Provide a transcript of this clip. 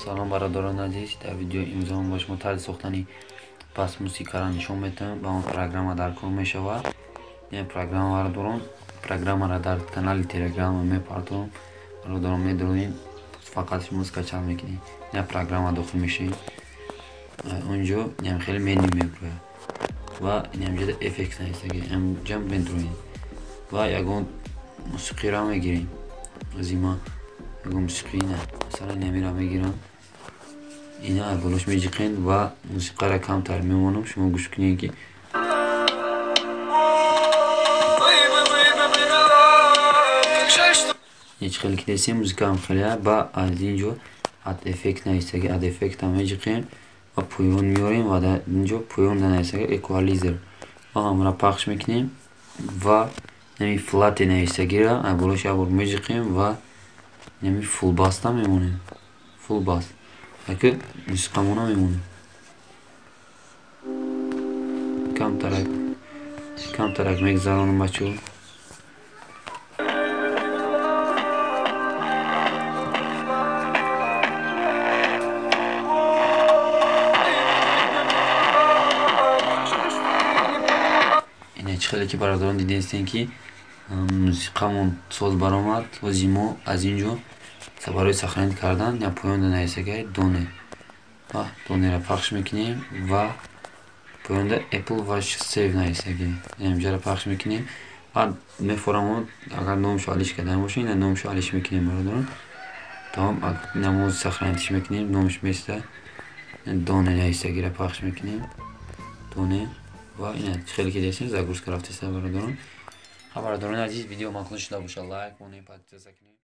سلام برادران عزیز. در ویدیو امروز با شما طرز ساختن پس موسیقی را نشون میدم. با اون پروگرام در کار میشود. این پروگرام را در کانال تلگرام میپردازم. برادران میدونین فقط شما اسکچ میکنید. این پروگرام داخل میشین. اونجا این خیلی منی میبره و این همجد افکت نیست که اینجا بندروین و یکون موسیقی را میگیریم. از اینا یکون موسیقی نه مثلا نمی را میگیرم. اینا اولش میجیقین و موسیقی را کمتر میمونم. شما گوش کنید که هیچ خیلی که دستی موسیقی هم خیلی با از اینجا اد افکت نیست که اد افکت هم میجیقین و پویون میاریم و در اینجا پویون نیست که اکوالیزر و هم را پخش میکنیم و نمی فلات نیست که را اولش ابر میجیقیم و نمی فول باس تا میمونیم. فول باس اگه موسیقی مونه میمونیم. کم ترک میگذارونم بچه. خیلی که برادران دیدین که موسیقیمون ساز برآمد و زیما از اینجا برای سخنرانی کردن یا پایان نیسته دونه و دونه را پخش میکنیم و پایان اپل واچ سیو نیسته اینجا را پخش میکنیم و میفرمون اگر نامش عالیش کردن باشه این نامش عالیش میکنیم برادران. تمام نماز سخنرانیش میکنیم. نامش میسته دونه نیسته را پخش میکنیم. دونه و این خیلی که دیدین زاگورس کرافت است برادران. برادران عزیز ویدیو ما کنید شده باشه لایک کنید پادتزه کنید.